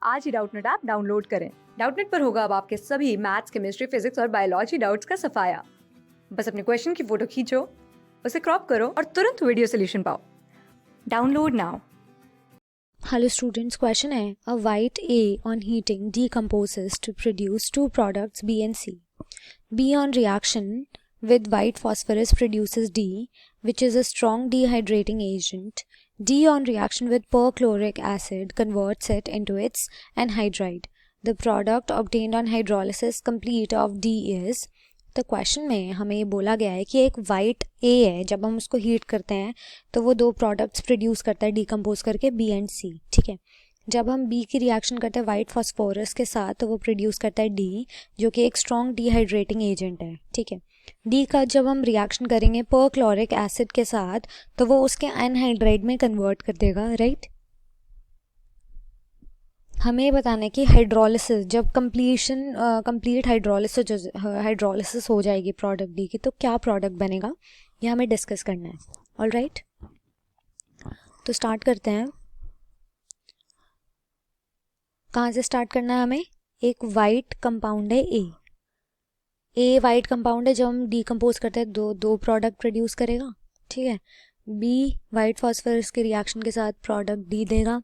आज ही Doubtnut app download करें। Doubtnut पर होगा अब आपके सभी मैथ्स, केमिस्ट्री, फिजिक्स और बायोलॉजी डाउट्स का सफाया। बस अपने क्वेश्चन की फोटो खींचो, उसे क्रॉप करो और तुरंत वीडियो सोल्यूशन पाओ। Download now. Hello students, question है a white A on heating decomposes to produce two products B and C. B on reaction with white phosphorus produces D, which is a strong dehydrating agent. D on reaction with perchloric acid converts it into its anhydride. The product obtained on hydrolysis complete of D is. तो question में हमें ये बोला गया है कि एक white ए है, जब हम उसको हीट करते हैं तो वो दो प्रोडक्ट्स प्रोड्यूस करता है डिकम्पोज करके बी एंड सी। ठीक है, जब हम बी की रिएक्शन करते हैं वाइट फॉस्फोरस के साथ तो वो प्रोड्यूस करता है डी, जो कि एक स्ट्रॉन्ग डिहाइड्रेटिंग एजेंट है। ठीक है, डी का जब हम रिएक्शन करेंगे परक्लोरिक एसिड के साथ तो वो उसके एनहाइड्राइड में कन्वर्ट कर देगा। राइट, हमें ये बताना है कि हाइड्रोलिसिस जब कंप्लीट हाइड्रोलिसिस हो जाएगी प्रोडक्ट डी की तो क्या प्रोडक्ट बनेगा, ये हमें डिस्कस करना है। ऑल राइट, तो स्टार्ट करते हैं। कहाँ से स्टार्ट करना है हमें? एक वाइट कंपाउंड है ए वाइट कंपाउंड है, जब हम डिकम्पोज करते हैं दो प्रोडक्ट प्रोड्यूस करेगा। ठीक है, बी वाइट फॉस्फोरस के रिएक्शन के साथ प्रोडक्ट डी देगा।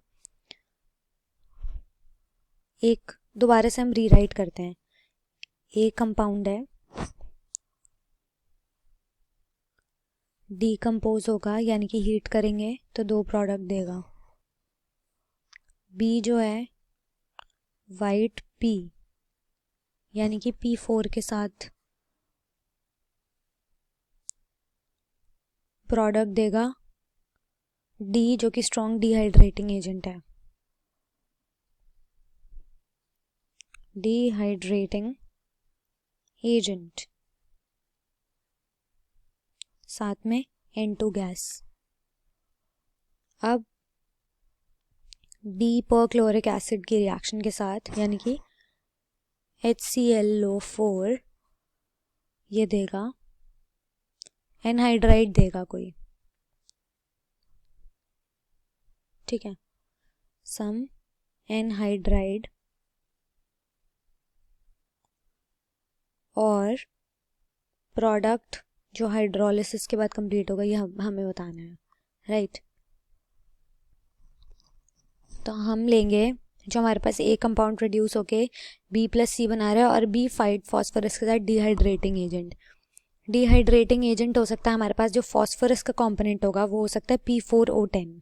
एक दोबारा से हम रीराइट करते हैं, ए कंपाउंड है, डिकम्पोज होगा यानी कि हीट करेंगे तो दो प्रोडक्ट देगा। बी जो है वाइट पी यानी कि P4 के साथ प्रोडक्ट देगा डी, जो कि स्ट्रॉन्ग डिहाइड्रेटिंग एजेंट है। डिहाइड्रेटिंग एजेंट साथ में N2 गैस। अब डी परक्लोरिक एसिड की रिएक्शन के साथ यानी कि HClO4 ये देगा एनहाइड्राइड देगा कोई। ठीक है, सम एनहाइड्राइड और प्रोडक्ट जो हाइड्रोलिसिस के बाद कंप्लीट होगा ये हमें बताना है। राइट, तो हम लेंगे जो हमारे पास ए कंपाउंड प्रोड्यूस होके बी प्लस सी बना रहा है और बी फाइट फॉस्फोरस के साथ डिहाइड्रेटिंग एजेंट। डिहाइड्रेटिंग एजेंट हो सकता है हमारे पास जो फॉस्फोरस का कंपोनेंट होगा वो हो सकता है P4O10।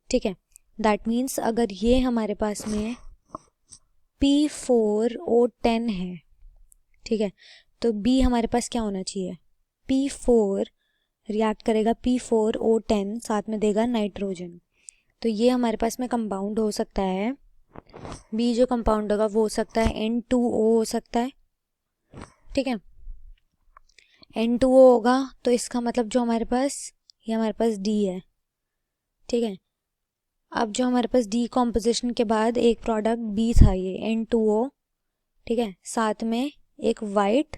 ठीक है, दैट मीन्स अगर ये हमारे पास में P4O10 है, ठीक है, तो B हमारे पास क्या होना चाहिए? P4 रिएक्ट करेगा P4O10 साथ में देगा नाइट्रोजन। तो ये हमारे पास में कंपाउंड हो सकता है, B जो कंपाउंड होगा वो हो सकता है N2O हो सकता है। ठीक है, N2O होगा तो इसका मतलब जो हमारे पास ये हमारे पास D है। ठीक है, अब जो हमारे पास डी कॉम्पोजिशन के बाद एक प्रोडक्ट B था ये N2O। ठीक है, साथ में एक वाइट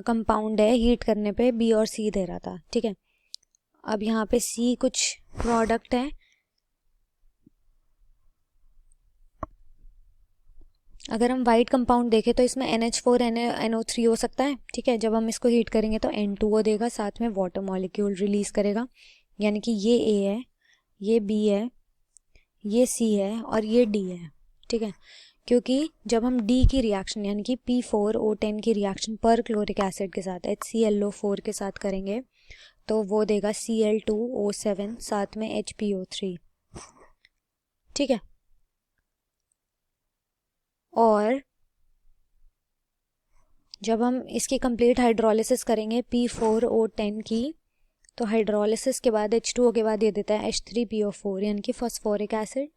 कंपाउंड है, हीट करने पे B और C दे रहा था। ठीक है, अब यहाँ पे C कुछ प्रोडक्ट है, अगर हम वाइट कंपाउंड देखें तो इसमें NH4 NO3 हो सकता है। ठीक है, जब हम इसको हीट करेंगे तो N2O देगा, साथ में वाटर मॉलिक्यूल रिलीज करेगा, यानी कि ये A है, ये B है, ये C है और ये D है। ठीक है, क्योंकि जब हम D की रिएक्शन यानी कि P4O10 की रिएक्शन पर क्लोरिक एसिड के साथ HClO4 के साथ करेंगे तो वो देगा Cl2O7 साथ में HPO3। ठीक है, और जब हम इसकी कंप्लीट हाइड्रोलिसिस करेंगे P4O10 की तो हाइड्रोलिसिस के बाद H2O के बाद ये देता है H3PO4 यानी कि फॉस्फोरिक एसिड,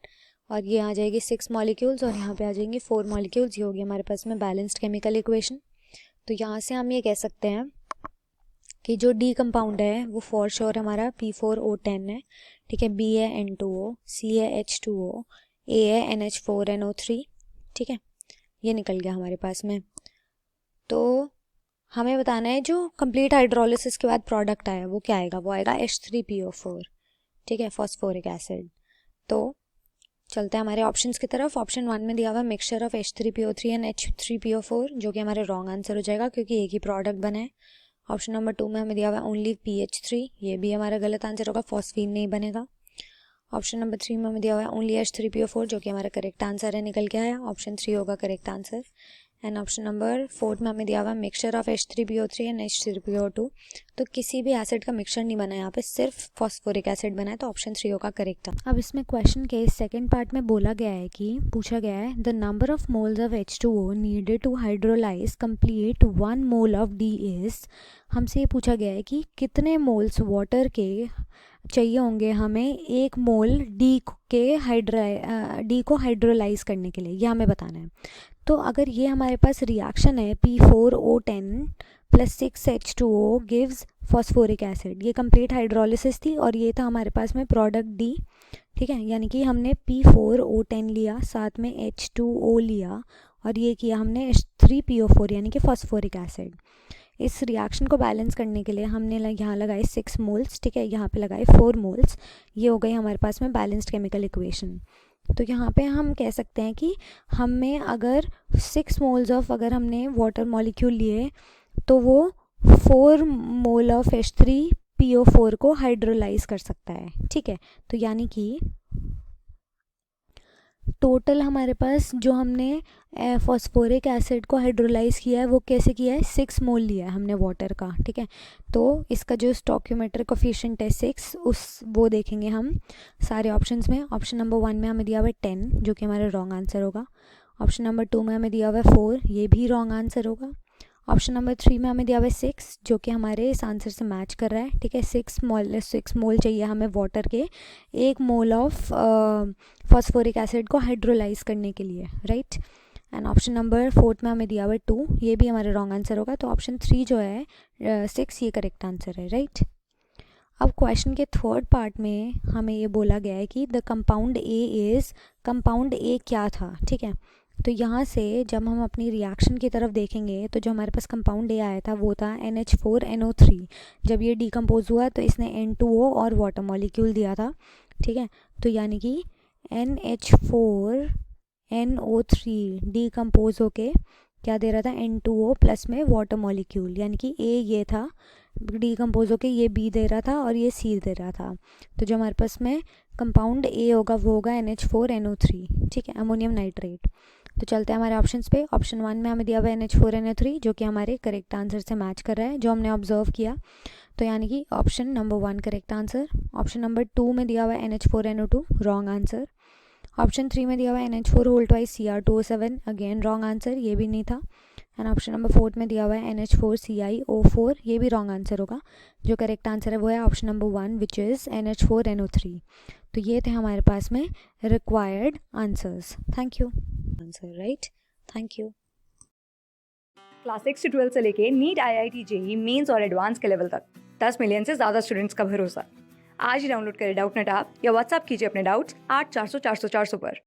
और ये आ जाएगी 6 मॉलिक्यूल्स और यहाँ पे आ जाएंगे 4 मॉलिक्यूल्स। ये होगी हमारे पास में बैलेंस्ड केमिकल इक्वेशन। तो यहाँ से हम ये कह सकते हैं कि जो डी कंपाउंड है वो फॉर श्योर हमारा P4O10 है। ठीक है, B है N2O, C है H2O, A है NH4NO3। ठीक है, ये निकल गया हमारे पास में। तो हमें बताना है जो कंप्लीट हाइड्रोलिसिस के बाद प्रोडक्ट आया वो क्या आएगा, वो आएगा H3PO4। ठीक है, फॉस्फोरिक एसिड। तो चलते हैं हमारे ऑप्शंस की तरफ। ऑप्शन 1 में दिया हुआ है mixture of H3PO3 and H3PO4, जो कि हमारे रॉन्ग आंसर हो जाएगा क्योंकि एक ही प्रोडक्ट बना है। ऑप्शन नंबर 2 में हमें दिया हुआ है ओनली PH3, ये भी हमारा गलत आंसर होगा, फॉस्फीन नहीं बनेगा। ऑप्शन नंबर 3 में हमें दिया हुआ है ओनली H3PO4, जो कि हमारा करेक्ट आंसर है, निकल के आया, ऑप्शन 3 होगा correct answer. And option number 4 में हमें दिया हुआ है mixture of H3PO3 and H3PO2, तो किसी भी एसिड का मिक्सचर नहीं बना है यहाँ पे, सिर्फ फॉस्फोरिक एसिड बना है, तो ऑप्शन 3 होगा करेक्ट। अब इसमें क्वेश्चन के सेकंड पार्ट में बोला गया है कि पूछा गया है the number of moles of H2O needed to hydrolyse complete 1 mole of D is, हमसे ये पूछा गया है कि कितने मोल्स वाटर के चाहिए होंगे हमें 1 मोल डी को हाइड्रोलाइज करने के लिए, ये हमें बताना है। तो अगर ये हमारे पास रिएक्शन है P4O10 + 6H2O gives phosphoric acid, ये कंप्लीट हाइड्रोलिसिस थी और ये था हमारे पास में प्रोडक्ट डी, ठीक है। यानी कि हमने P4O10 लिया, साथ में H2O लिया और ये किया हमने H3PO4 यानी कि फॉस्फोरिक एसिड। इस रिएक्शन को बैलेंस करने के लिए हमने यहाँ लगाए 6 मोल्स, ठीक है, यहाँ पे लगाए 4 मोल्स, ये हो गई हमारे पास में बैलेंस्ड केमिकल इक्वेशन। तो यहाँ पे हम कह सकते हैं कि हमें अगर 6 मोल्स ऑफ अगर हमने वाटर मॉलिक्यूल लिए तो वो 4 मोल ऑफ H3PO4 को हाइड्रोलाइज कर सकता है, ठीक है। तो यानी कि टोटल हमारे पास जो हमने फॉस्फोरिक एसिड को हाइड्रोलाइज किया है वो कैसे किया है, 6 मोल लिया है हमने वाटर का, ठीक है। तो इसका जो स्टोइकियोमेट्रिक कोफिशिएंट है 6, वो देखेंगे हम सारे ऑप्शंस में। ऑप्शन नंबर 1 में हमें दिया हुआ है 10, जो कि हमारा रॉन्ग आंसर होगा। ऑप्शन नंबर 2 में हमें दिया हुआ है 4, ये भी रॉन्ग आंसर होगा। ऑप्शन नंबर 3 में हमें दिया हुआ है 6, जो कि हमारे इस आंसर से मैच कर रहा है, ठीक है। 6 मोल चाहिए हमें वाटर के 1 मोल ऑफ फॉस्फोरिक एसिड को हाइड्रोलाइज करने के लिए, राइट। एंड ऑप्शन नंबर 4 में हमें दिया हुआ है 2, ये भी हमारे रॉन्ग आंसर होगा, तो ऑप्शन 3 जो है 6, ये करेक्ट आंसर है, राइट। अब क्वेश्चन के थर्ड पार्ट में हमें ये बोला गया है कि the compound A is, compound A क्या था, ठीक है। तो यहाँ से जब हम अपनी रिएक्शन की तरफ देखेंगे तो जो हमारे पास कंपाउंड ए आया था वो था NH4NO3। जब ये डिकम्पोज हुआ तो इसने N2O और वाटर मॉलिक्यूल दिया था, ठीक है। तो यानी कि NH4NO3 डिकम्पोज होके क्या दे रहा था, N2O प्लस में वाटर मॉलिक्यूल, यानी कि ए ये था, डिकम्पोज होके ये बी दे रहा था और ये सी दे रहा था। तो जो हमारे पास में कंपाउंड ए होगा वो होगा NH4NO3, ठीक है, अमोनियम नाइट्रेट। तो चलते हैं हमारे ऑप्शंस पे। ऑप्शन 1 में हमें दिया हुआ है NH4NO3, जो कि हमारे करेक्ट आंसर से मैच कर रहा है जो हमने ऑब्जर्व किया, तो यानी कि option number 1 correct answer. Option number 2 में दिया हुआ है NH4NO2, रॉन्ग आंसर। ऑप्शन 3 में दिया हुआ है NH4 2 Cr2O7, again wrong answer, ये भी नहीं था। एंड ऑप्शन नंबर 4 में दिया हुआ है NH4CiO4, ये भी रॉन्ग आंसर होगा। जो करेक्ट आंसर है वो है option number 1 which is NH4NO3। तो ये थे हमारे पास में required answers. Thank you answer, right, thank you. Class 6 से 12 से लेके नीट, IIT, JEE मेंस और एडवांस के लेवल तक 10 मिलियन से ज़्यादा स्टूडेंट्स का भरोसा। आज ही डाउनलोड करें डाउटनेट ऐप या व्हाट्सएप कीजिए अपने डाउट्स 8400 400 400 पर।